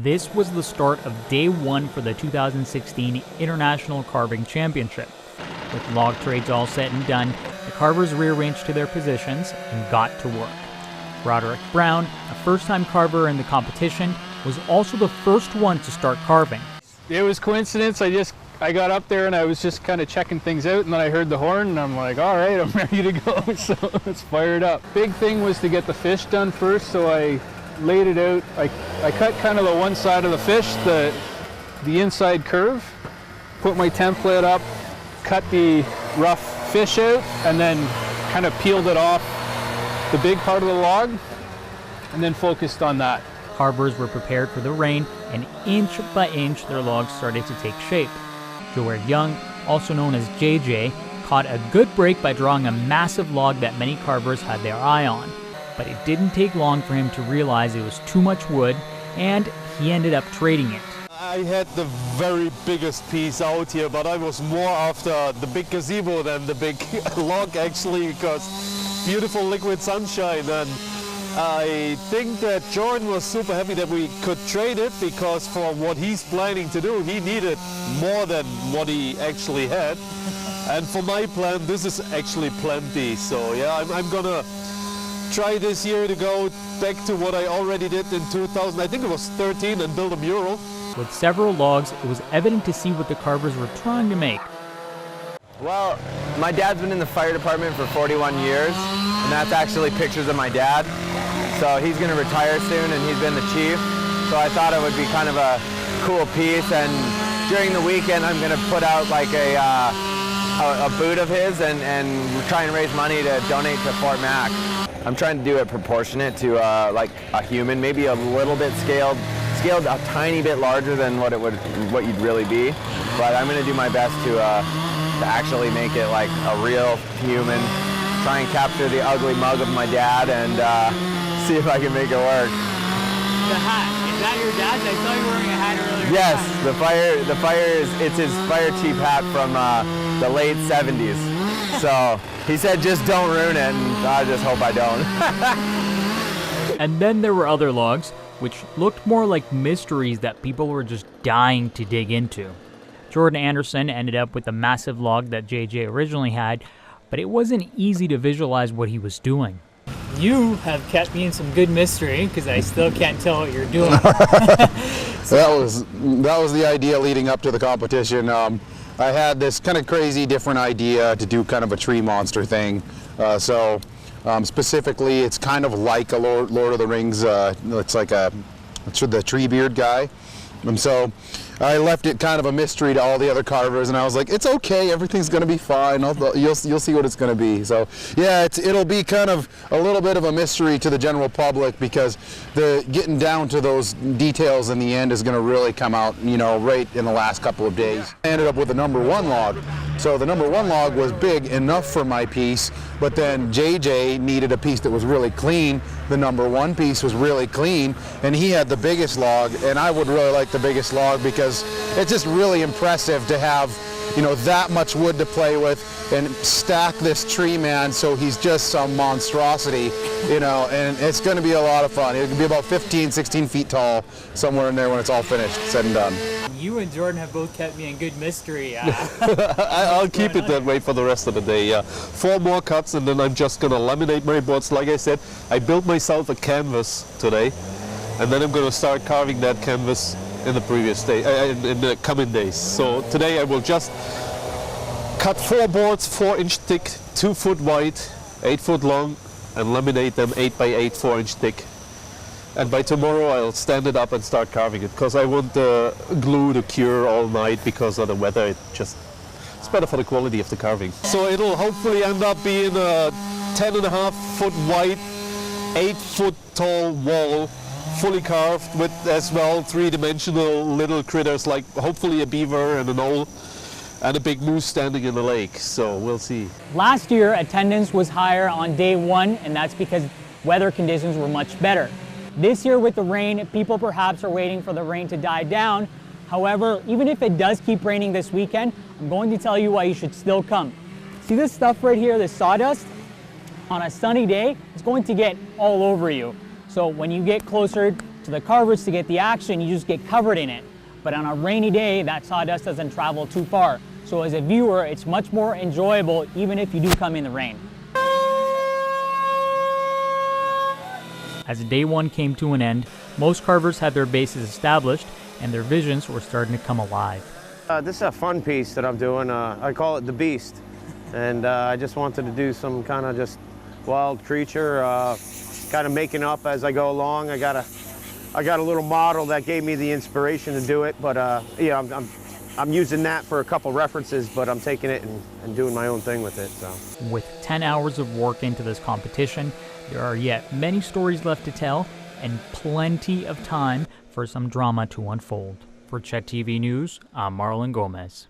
This was the start of day one for the 2016 International Carving Championship. With log trades all set and done, the carvers rearranged to their positions and got to work. Roderick Brown, a first-time carver in the competition, was also the first one to start carving. It was coincidence. I got up there and I was just kind of checking things out, and then I heard the horn and I'm like, all right, I'm ready to go. So let's fire it up. Big thing was to get the fish done first, so I laid it out. I cut kind of the one side of the fish, the inside curve, put my template up, cut the rough fish out, and then kind of peeled it off the big part of the log, and then focused on that. Carvers were prepared for the rain, and inch by inch their logs started to take shape. Joel Young, also known as JJ, caught a good break by drawing a massive log that many carvers had their eye on. But it didn't take long for him to realize it was too much wood, and he ended up trading it. I had the very biggest piece out here, but I was more after the big gazebo than the big log actually, because beautiful liquid sunshine. And I think that Jordan was super happy that we could trade it, because for what he's planning to do, he needed more than what he actually had. And for my plan, this is actually plenty. So yeah, I'm gonna try this year to go back to what I already did in 2000, I think it was 13, and build a mural. With several logs, it was evident to see what the carvers were trying to make. Well, my dad's been in the fire department for 41 years, and that's actually pictures of my dad. So he's going to retire soon, and he's been the chief. So I thought it would be kind of a cool piece, and during the weekend I'm going to put out like a boot of his and try and raise money to donate to Fort Mac. I'm trying to do it proportionate to like a human, maybe a little bit scaled a tiny bit larger than what you'd really be. But I'm going to do my best to actually make it like a real human. Try and capture the ugly mug of my dad and see if I can make it work. The hat, is that your dad's? I saw you wearing a hat earlier. Yes, it's his fire chief hat from the late 70s. So he said just don't ruin it, and I just hope I don't. And then there were other logs, which looked more like mysteries that people were just dying to dig into. Jordan Anderson ended up with the massive log that JJ originally had, but it wasn't easy to visualize what he was doing. You have kept me in some good mystery, because I still can't tell what you're doing. That was the idea leading up to the competition. I had this kind of crazy different idea to do kind of a tree monster thing. Specifically, it's kind of like a Lord of the Rings, it's like the Treebeard guy. And so I left it kind of a mystery to all the other carvers, and I was like, it's okay, everything's going to be fine, you'll see what it's going to be. So yeah, it'll be kind of a little bit of a mystery to the general public, because getting down to those details in the end is going to really come out, right in the last couple of days. I ended up with the number one log. So the number one log was big enough for my piece, but then JJ needed a piece that was really clean. The number one piece was really clean, and he had the biggest log, and I would really like the biggest log, because it's just really impressive to have, that much wood to play with and stack this tree man so he's just some monstrosity, and it's going to be a lot of fun. It'll be about 15, 16 feet tall, somewhere in there when it's all finished, said and done. You and Jordan have both kept me in good mystery. I'll keep it that way for the rest of the day, yeah. 4 more cuts, and then I'm just going to laminate my boards. Like I said, I built myself a canvas today, and then I'm going to start carving that canvas in the previous day, in the coming days. So today I will just cut 4 boards, 4-inch thick, 2 foot wide, 8 foot long, and laminate them 8 by 8, 4-inch thick. And by tomorrow I'll stand it up and start carving it, because I want the glue to cure all night because of the weather. It's better for the quality of the carving. So it'll hopefully end up being a 10.5 foot wide, 8 foot tall wall, fully carved with as well 3-dimensional little critters, like hopefully a beaver and an owl and a big moose standing in the lake. So we'll see. Last year, attendance was higher on day one, and that's because weather conditions were much better. This year with the rain, people perhaps are waiting for the rain to die down. However, even if it does keep raining this weekend, I'm going to tell you why you should still come. See this stuff right here, this sawdust? On a sunny day, it's going to get all over you. So when you get closer to the carvers to get the action, you just get covered in it. But on a rainy day, that sawdust doesn't travel too far. So as a viewer, it's much more enjoyable even if you do come in the rain. As day one came to an end, most carvers had their bases established and their visions were starting to come alive. This is a fun piece that I'm doing. I call it The Beast. And I just wanted to do some kind of just wild creature, kind of making up as I go along. I got a little model that gave me the inspiration to do it, but yeah, I'm using that for a couple references, but I'm taking it and doing my own thing with it. So, with 10 hours of work into this competition, there are yet many stories left to tell and plenty of time for some drama to unfold. For Chet TV News, I'm Marlon Gomez.